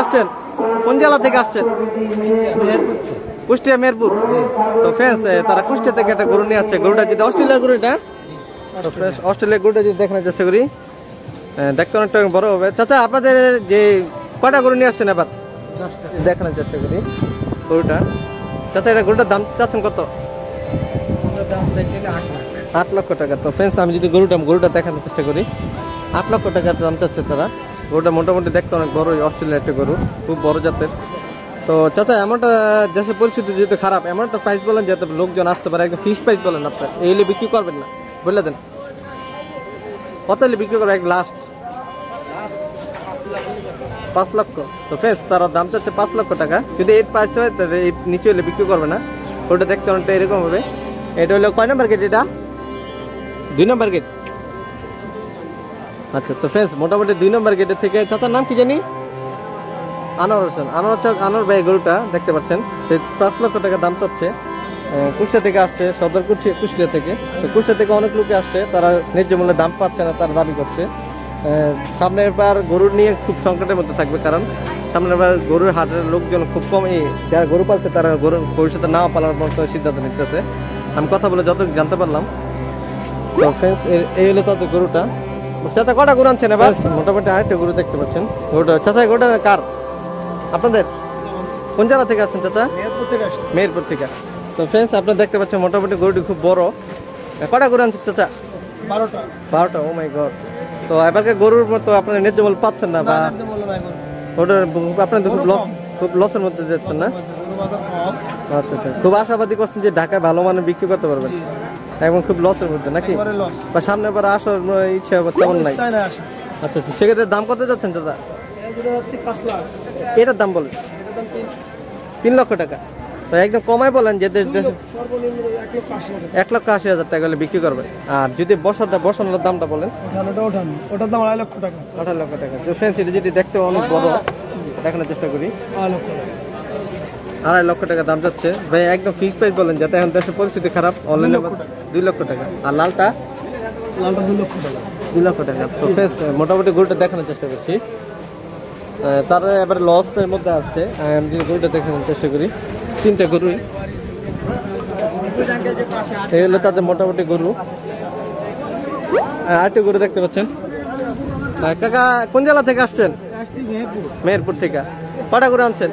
আসছেন? কোন জেলা থেকে আসছেন? কুষ্টিয়া মেহেরপুর। তো ফ্রেন্ডস তারা কুষ্টিয়া থেকে একটা গরু নিয়ে আসছে। গরুটা যদি অস্ট্রেলিয়ার গরু, এটা তো ফ্রেন্ডস অস্ট্রেলিয়ার গরুটা যদি দেখানোর চেষ্টা করি, দেখতে অনেকটা বড় হবে। চাচা আপনাদের যে কয়টা গরু নিয়ে আসছেন এবার দেখানোর চেষ্টা করি গরুটা। চাচা এটা গরুটার দাম চাচ্ছেন কত? 8 লক্ষ টাকা। তো ফ্রেন্ডস আমি যদি গরুটা দেখানোর চেষ্টা করি, 8 লক্ষ টাকার দাম চাচ্ছে তারা। গরুটা মোটামুটি দেখতে অনেক বড়, অস্ট্রেলিয়ার একটা গরু, খুব বড় জাতের। তো চাচা এমনটা দেশের পরিস্থিতি যেহেতু খারাপ, এমন একটা প্রাইস বলেন যাতে লোকজন আসতে পারে, একদম ফিক্স প্রাইস বলেন আপনার। এই হলে বিক্রি করবেন না, বলে দেন কত হলে বিক্রি করবেন? এক লাস্ট 5 লক্ষ। তো ফ্রেন্ডস তারা দাম চাচ্ছে 5 লক্ষ টাকা। যদি এর প্রাইস হয় তাহলে এই নিচে হলে বিক্রি করবে না। ওটা দেখতে অনেকটা এরকম হবে। এটা হলো কয় নাম্বার গেট? এটা 2 নম্বর গেট। আচ্ছা, তো ফ্রেন্ডস মোটামুটি 2 নম্বর গেটের থেকে চাচার নাম কি জানি? আনোয়ার হোসেন। আনোয়ার ভাই গরুটা দেখতে পাচ্ছেন, সে 5 লক্ষ টাকা দাম চাচ্ছে। কুষ্টিয়া থেকে আসছে, সদর কুষ্টিয়া থেকে। তো কুষ্টিয়া থেকে অনেক লোকে আসছে, তারা ন্যায্য মূল্যে দাম পাচ্ছে না, তার দাবি করছে। সামনের বার গরুর নিয়ে খুব সংকটের মধ্যে থাকবে, কারণ সামনের বার গরুর হাটের লোকজন খুব কম, যারা গরু পালছে তারা গরু ভবিষ্যতে না পালার মতো সিদ্ধান্ত নিতেছে। আমি কথা বলে যতটুকু জানতে পারলাম। তো ফ্রেন্ডস এই হলো তাদের গরুটা। চাচা কটা গরু আনছেন এবার? মোটামুটি আরেকটা গরু দেখতে পাচ্ছেন। গরুটা চাচা, গরুটা কার? আপনাদের? কোন জেলা থেকে আসছেন চাচা? মেহেরপুর থেকে। তো ফ্রেন্ডস আপনারা দেখতে পাচ্ছেন মোটামুটি গরুটি খুব বড়। কটা গরু আনছেন চাচা? 12টা। ও মাই গড। তো এবারকার গরুর মতো আপনারা ন্যায্য মূল্য পাচ্ছেন না, বা ওটার আপনার খুব লসের মধ্যে যাচ্ছেন না? আচ্ছা আচ্ছা, খুব আশাবাদী করছেন যে ঢাকায় ভালো মানের বিক্রি করতে পারবেন, এখন খুব লসের মধ্যে নাকি? বা সামনে বার আসার ইচ্ছা তেমন নাই? আচ্ছা আচ্ছা, সেক্ষেত্রে দাম কত যাচ্ছেন দাদা? এটার দাম বলেন? 3 লক্ষ টাকা। তো একদম কমাই বলেন যে 1,80,000 টাকা হলে বিক্রি করবেন। আর যদি বসানোর দামটা বলেন? ওটার দাম 2.5 লক্ষ টাকা। 2.5 লক্ষ টাকা। তো ফ্রেন্ডস এটা যদি দেখতে অনেক বড়, দেখানোর চেষ্টা করি। 2.5 লক্ষ টাকা দাম যাচ্ছে ভাই, একদম ফিক্স প্রাইস বলেন যাতে এখন দেশের পরিস্থিতি খারাপ। অনলাইনে 2 লক্ষ টাকা। আর লালটা 2 লক্ষ টাকা। 2 লক্ষ টাকা। তো ফ্রেন্ডস মোটামুটি গরুটা দেখানোর চেষ্টা করছি। তার এবার লসের মধ্যে আসছে। আমি যদি গরুটা দেখানোর চেষ্টা করি, 3টে গরুই এই হলো তাদের মোটামুটি গরু। আরেকটা গরু দেখতে পাচ্ছেন। কাকা কোন জেলা থেকে আসছেন? মেহেরপুর থেকে। কটা গরু আনছেন?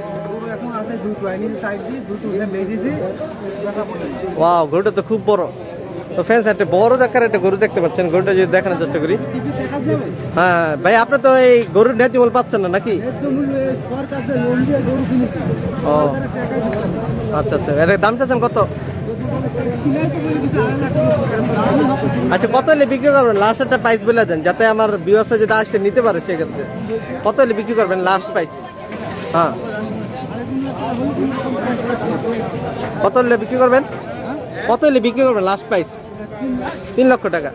ওয়াও, গরুটা তো খুব বড়। তো ফ্রেন্ডস একটা বড় জায়গার একটা গরু দেখতে পাচ্ছেন। গরুটা যদি দেখানোর চেষ্টা করি। হ্যাঁ ভাই, আপনি তো এই গরুর ন্যায্য মূল্য পাচ্ছেন না নাকি? ও আচ্ছা আচ্ছা, এর দাম চাচ্ছেন কত? আচ্ছা, কত হলে বিক্রি করবেন? লাস্ট একটা প্রাইস বলে দেন যাতে আমার ভিউয়ার্সরা যদি আসে নিতে পারে। সেক্ষেত্রে কত হলে বিক্রি করবেন লাস্ট প্রাইস? হ্যাঁ, কত হলে বিক্রি করবেন? কত হলে বিক্রি করবেন লাস্ট প্রাইস? 3 লক্ষ টাকা।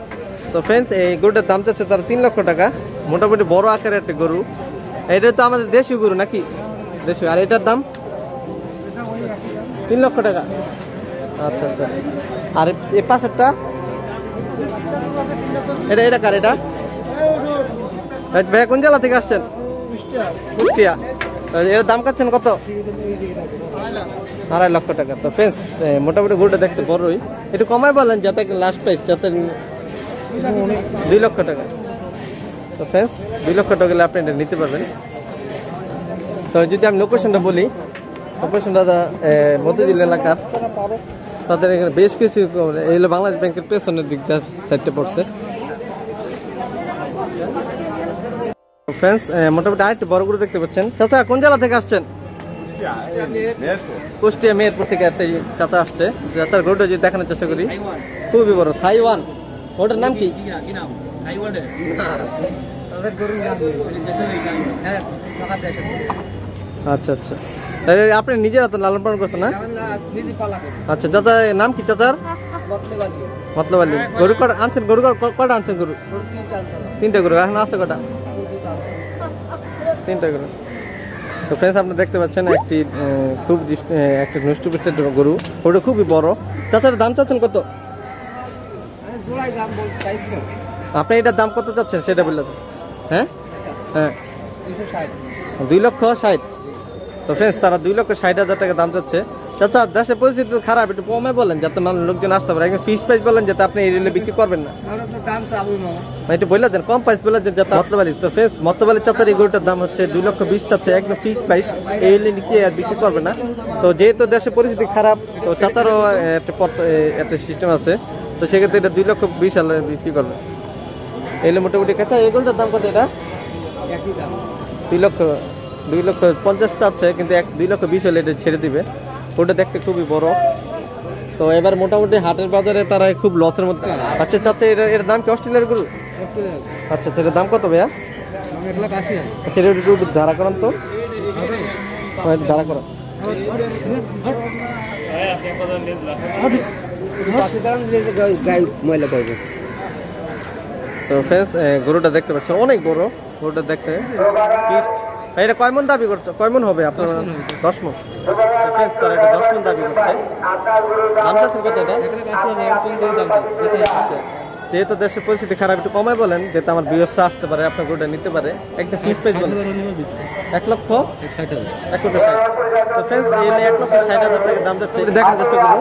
তো ফ্রেন্ডস এই গরুটার দাম চাচ্ছে তারা 3 লক্ষ টাকা। মোটামুটি বড় আকারের একটা গরু। এটা তো আমাদের দেশি গরু নাকি? দেশি। আর এটার দাম 3 লক্ষ টাকা। আচ্ছা আচ্ছা। আর এই পাশেরটা এটা কার? এটা ভাই কোন জেলা থেকে আসছেন? কুষ্টিয়া। এর দাম কাচ্ছেন কত? 2.5 লক্ষ টাকা। তো ফ্রেন্ডস মোটামুটি গরুটা দেখতে বড়ই, একটু কমাই বলেন যাতে লাস্ট প্রাইস যাতে 2 লক্ষ টাকা। তো ফ্রেন্ডস 2 লক্ষ টাকা হলে আপনি এটা নিতে পারবেন। তো যদি আমি লোকেশনটা বলি, লোকেশনটা মতিঝিল এলাকার। তাদের এখানে বেশ কিছু এই হলো বাংলাদেশ ব্যাংকের পেছনের দিক দিয়ে সাইডটা পড়ছে। ফ্রেন্ডস মোটামুটি আরেকটি বড় গরু দেখতে পাচ্ছেন। চাচা কোন জেলা থেকে আসছেন? কুষ্টিয়া মেহেরপুর থেকে একটা চাচা আসছে। চাচার গরুটা যদি দেখানোর চেষ্টা করি, খুবই বড়। থাইওয়ান। ওটার নাম কি? আচ্ছা আচ্ছা, আপনি নিজের হাতে লালন পালন করছেন না? আচ্ছা, চাচা নাম কি চাচার? মতলব আলী। গরু কটা আনছেন? গরু কটা আনছেন? গরু 3টে গরু। এখন আছে কটা? 3টে গরু। তো ফ্রেন্ডস আপনি দেখতে পাচ্ছেন একটি খুব একটা নষ্টপুষ্টের গরু। ওটা খুবই বড়। চাচার দাম চাচ্ছেন কত? আপনি এটার দাম কত চাচ্ছেন সেটা বললেন? হ্যাঁ হ্যাঁ, 2,60,000। তো ফ্রেন্ডস তারা 2,60,000 টাকা দাম চাচ্ছে। চাচা দেশের পরিস্থিতি তো খারাপ, একটু কমে বলেন যাতে মানুষ লোকজন আসতে পারে। একদম ফিক্স প্রাইস বলেন যাতে আপনি এই রেলে বিক্রি করবেন না। একটু বলে দেন, কম প্রাইস বলে দেন যাতে মতবালি। তো ফ্রেন্ডস মতবালি চাচার এই গরুটার দাম হচ্ছে 2,20,000 চাচ্ছে, একদম ফিক্স প্রাইস। এই রেলে কি আর বিক্রি করবে না। তো যেহেতু দেশের পরিস্থিতি খারাপ, তো চাচারও একটা সিস্টেম আছে, তো সেক্ষেত্রে এটা 2,20,000 বিক্রি করবে। এলে মোটামুটি কাঁচা এই গরুটার দাম কত? এটা 2,50,000 চাচ্ছে, কিন্তু 2,20,000 হলে এটা ছেড়ে দিবে। ওটা দেখতে খুবই বড়। তো এবার মোটামুটি হাটের বাজারে তারা খুব লসের মধ্যে। আচ্ছা চাচা এর দাম কি অস্ট্রেলিয়ার গরু? আচ্ছা আচ্ছা, এটার দাম কত ভাইয়া? 1,80,000। আচ্ছা এটা একটু ধারা করান তো, ধারা করান। তো ফ্রেন্ডস গরুটা দেখতে পাচ্ছেন অনেক বড়। গরুটা দেখতে ফিক্সড। এটা কয় মন দাবি করছে? কয় মন হবে আপনার? 10 মন। তারা এটা 10 মন দাবি করছে। দাম চাচ্ছেন কত এটা? যেহেতু দেশের পরিস্থিতি খারাপ, একটু কমায় বলেন যাতে আমার বিয়সরা আসতে পারে, আপনার গরুটা নিতে পারে। একদম ফিক্স প্রাইস বলেন। 1,60,000। 1,60,000। তো ফ্রেন্ডস এই 1,60,000 টাকা দাম যাচ্ছে। এটা দেখার চেষ্টা করবো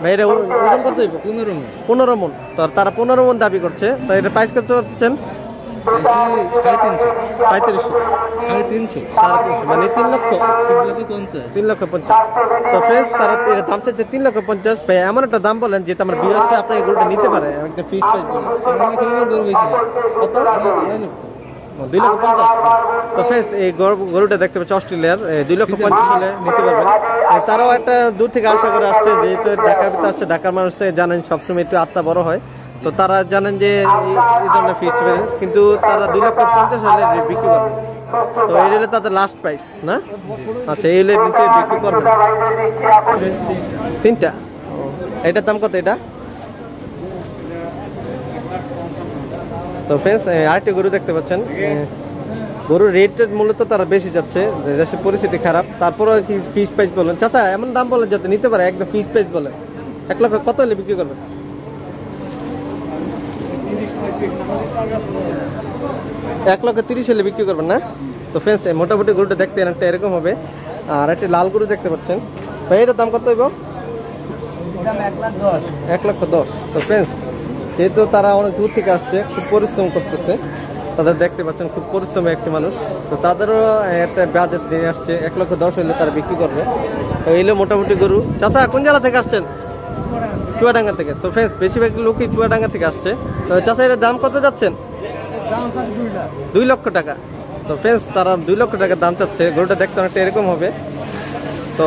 ভাই। এটা ওজন কত? 15 মন। তো তারা 15 মন দাবি করছে। তো এটা প্রাইস কত হচ্ছেন? 3,350। মানে 3,50,000। তো ফ্রেন্ডস তারা এটা দাম চাচ্ছে 3,50,000। ভাই এমন একটা দাম বলেন যেটা আমার বিয়সরা আপনার এই গরুটা নিতে পারে। একদম ফিক্স প্রাইস বলেন। কত? 2,50,000। তো ফ্রেন্ডস এই গরুটা দেখতে পাচ্ছি অস্ট্রেলিয়ার, 2,50,000 হলে নিতে পারবেন। তারাও একটা দূর থেকে আশা করে আসছে, যেহেতু ঢাকার ভিতরে আসছে। ঢাকার মানুষ জানেন সবসময় একটু আত্মা বড় হয়, তো তারা জানেন যে এই ধরনের ফিক্স প্রাইস, কিন্তু তারা 2,50,000 হলে বিক্রি করবে। তো এই হলে তাদের লাস্ট প্রাইস না? আচ্ছা এই হলে নিচে বিক্রি করবে 3টা। এটার দাম কত এটা? তো ফ্রেন্ডস আরেকটি গরু দেখতে পাচ্ছেন। গরুর রেটের মূলত তারা বেশি যাচ্ছে, দেশের পরিস্থিতি খারাপ। তারপরেও কি ফিক্স প্রাইস বলেন? চাচা এমন দাম বলেন যাতে নিতে পারে, একদম ফিক্স প্রাইস বলেন। 1 লক্ষ কত হলে বিক্রি করবে? 1,30,000 হলে বিক্রি করবেন না? তো ফ্রেন্ডস মোটামুটি গরুটা দেখতে একটা এরকম হবে। আর একটা লাল গরু দেখতে পাচ্ছেন ভাই, এটার দাম কত হইব? 1,10,000। তো ফ্রেন্ডস যেহেতু তারা অনেক দূর থেকে আসছে, খুব পরিশ্রম করতেছে, তাদের দেখতে পাচ্ছেন খুব পরিশ্রমী একটি মানুষ। তো তাদেরও একটা বাজেট দিয়ে আসছে, 1,10,000 হলে তারা বিক্রি করবে। তো এইগুলো মোটামুটি গরু। চাচা কোন জেলা থেকে আসছেন? চুয়াডাঙ্গা থেকে। তো ফ্রেন্ডস বেশিরভাগ লোকই চুয়াডাঙ্গা থেকে আসছে। তো চাচা এর দাম কত যাচ্ছেন? 2 লক্ষ টাকা। তো ফ্রেন্ডস তারা 2 লক্ষ টাকা দাম চাচ্ছে। গরুটা দেখতে অনেকটা এরকম হবে। তো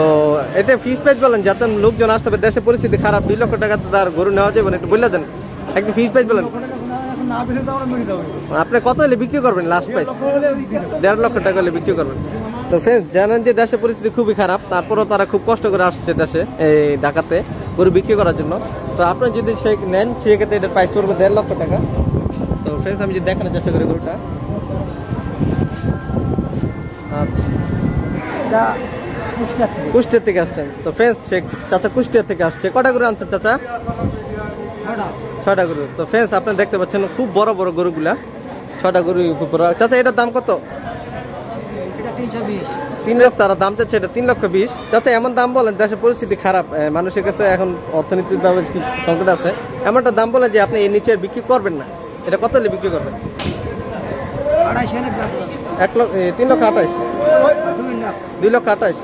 এটা ফিক্স প্রাইস বলেন যাতে লোকজন আসতে পারে। দেশের পরিস্থিতি খারাপ, 2 লক্ষ টাকা তো তার গরু নেওয়া যাবে না, একটু বলে দেন। একদম ফিক্স প্রাইস বলেন। আপনি কত হলে বিক্রি করবেন লাস্ট প্রাইস? 1.5 লক্ষ টাকা হলে বিক্রি করবেন। তো ফ্রেন্ডস জানেন যে দেশের পরিস্থিতি খুবই খারাপ, তারপরেও তারা খুব কষ্ট করে আসছে দেশে এই ঢাকাতে গরু বিক্রি করার জন্য। তো আপনি যদি সে নেন সেক্ষেত্রে এটার প্রাইস পড়বে 1.5 লক্ষ টাকা। তো ফ্রেন্ডস আমি যদি দেখানোর চেষ্টা করি গরুটা। আচ্ছা কুষ্টিয়া থেকে আসছেন। তো ফ্রেন্ডস চাচা কুষ্টিয়া থেকে আসছে। কটা গরু আনছেন চাচা? 6টা গরু। তো ফ্রেন্ডস আপনি দেখতে পাচ্ছেন খুব বড় বড় গরুগুলা, 6টা গরু খুব বড়। চাচা এটার দাম কত? 3 লক্ষ তারা দাম চাচ্ছে। এটা 3,20,000। চাচা এমন দাম বলেন, দেশের পরিস্থিতি খারাপ, মানুষের কাছে এখন অর্থনৈতিকভাবে সংকট আছে, এমন একটা দাম বলেন যে আপনি এর নিচে বিক্রি করবেন না। এটা কত হলে বিক্রি করবেন? 3,28,000। 2,28,000।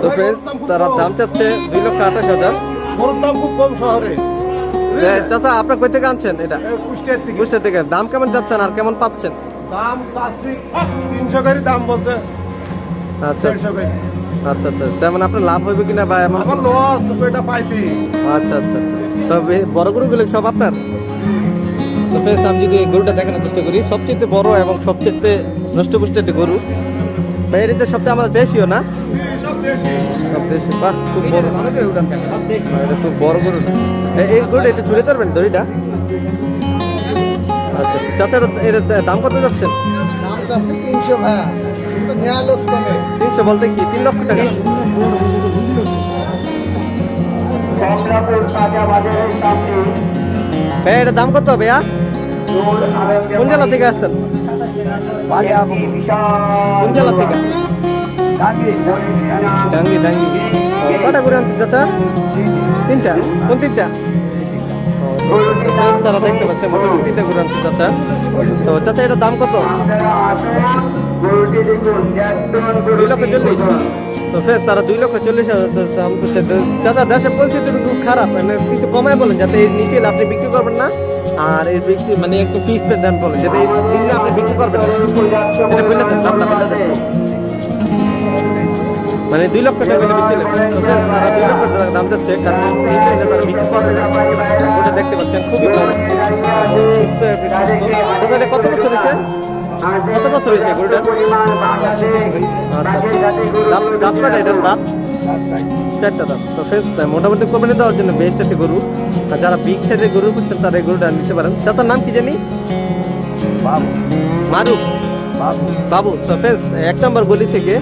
তো ফ্রেন্ডস তারা দাম চাচ্ছে 2,28,000। গরুর দাম খুব কম শহরে। চাচা আপনার কই থেকে আনছেন এটা? কুষ্টিয়া থেকে। দাম কেমন চাচ্ছেন আর কেমন পাচ্ছেন? দাম চাচ্ছি 300 করে দাম বলছে। আচ্ছা আচ্ছা আচ্ছা, তেমন আপনার লাভ হইবে কিনা বা এমন? আমার লস এটা পাইতি। আচ্ছা আচ্ছা আচ্ছা। তবে বড় গরুগুলো সব আপনার? তো ফ্রেন্ডস আমি যদি গরুটা দেখানোর চেষ্টা করি, সবচেয়ে বড় এবং সবচেয়ে নষ্টপুষ্ট একটা গরু। ভাই এটা সবচেয়ে আমাদের দেশীয় না? সব দেশি। বাহ খুব বড়, এটা খুব বড় গরু। এই গরুটা একটু ছুড়ে ধরবেন দড়িটা। আচ্ছা চাচা এর দাম কত যাচ্ছেন? দাম চাচ্ছে 300 ভাই। তো নেয়া লোক কমে। 300 বলতে কি 3 লক্ষ টাকা? ভাইয়া এটার দাম কত ভাইয়া? কোন জেলা থেকে আসছেন? কোন জেলা থেকে? ডাঙ্গি ডাঙ্গি। কটা গরু আনছেন চাচা? তিনটা। কোন তিনটা? তারা দেখতে পাচ্ছে মোটামুটি 3টা গরু আনছে চাচা। তো চাচা এটার দাম কত? 2,40,000। তো ফের তারা 2,40,000 দাম করছে। চাচা দেশের পরিস্থিতি খুব খারাপ, মানে কিছু কমায় বলেন যাতে এই নিচে আপনি বিক্রি করবেন না, আর এর বিক্রি মানে একটু ফিক্সড দাম বলেন যাতে এই দিন আপনি বিক্রি করবেন না। এটা বললে দেন, দামটা বললে দেন। মানে 2 লক্ষ টাকা করে বিক্রি করবে। তো ফের তারা 2 লক্ষ টাকা দাম যাচ্ছে, কারণ নিচে এটা তারা বিক্রি করবে না। ওটা দেখতে পাচ্ছেন খুবই কম। এটা কত বছর হয়েছে? কত বছর হয়েছে গরুটা? দাঁত কাটা এটার দাঁত? 4টা দাঁত। তো ফের মোটামুটি কোরবানি দেওয়ার জন্য বেস্ট একটি গরু। আর যারা বিগ সাইজের গরু করছেন তারা এই গরুটা নিতে পারেন। চাচার নাম কি জানি? মারুফ বাবু। তো ফের 1 নম্বর গলি থেকে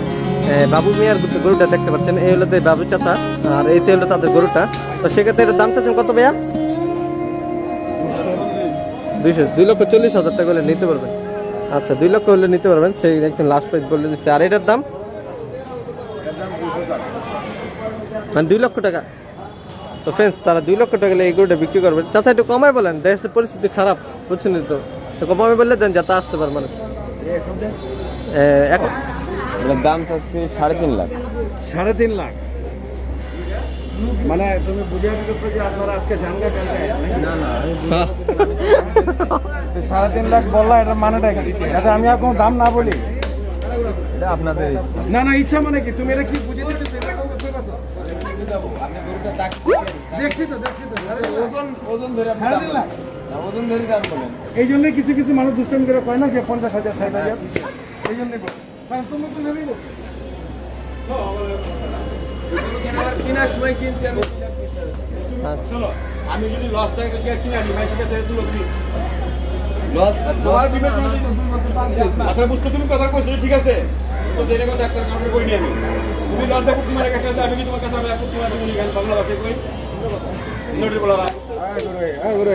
বাবু মিয়ার গরুটা দেখতে পাচ্ছেন। এই হলো বাবু চাচা, আর এইটা হলো তাদের গরুটা। তো সেক্ষেত্রে এটার দাম চাচ্ছেন কত ভাইয়া? 2,40,000 টাকা হলে নিতে পারবেন। আচ্ছা 2 লক্ষ হলে নিতে পারবেন, সেই একদম লাস্ট প্রাইস বলে দিচ্ছে। আর এটার দাম মানে 2 লক্ষ টাকা। তো ফ্রেন্ডস তারা 2 লক্ষ টাকা হলে এই গরুটা বিক্রি করবেন। চাচা একটু কমায় বলেন, দেশের পরিস্থিতি খারাপ বুঝছেন তো, কমায় বললে দেন যাতে আসতে পারে মানুষ। দাম চাচ্ছি 3.5 লাখ। 3.5 লাখ মানে তুমি বুঝিয়ে দিতেছো যে আপনারা আজকে জানগা কালকে না না 3.5 লাখ বললা, এটা মানেটা কি? যাতে আমি আর কোনো দাম না বলি। এটা আপনাদের না না ইচ্ছা মানে কি? তুমি এটা কি বুঝিয়ে দিতেছো? দেখছি তো ওজন ধরে আপনি দাম বলেন। ওজন ধরে দাম বলেন। এই জন্য কিছু কিছু মানুষ দুষ্টামি করে কয় না যে 50,000 60,000, এই জন্য কারণ তুমি তো নেবেই বলছো। কেনার সময় কিনছি আমি। চলো আমি যদি লস টাকা কিনে আনি ভাই সেটা ছেড়ে তুলো তুমি লস তোমার বিবেচনা মাত্র বুঝতে তুমি কথা কইছো ঠিক আছে, তো দেরে কথা একটা কাউন্টার কই নি আমি। তুমি লস দেখো তোমার কাছে আমি কি তোমার কাছে আমি আপনি তোমার তুমি গান বাংলা ভাষায় কই নোটি বলারা। আয় গুরু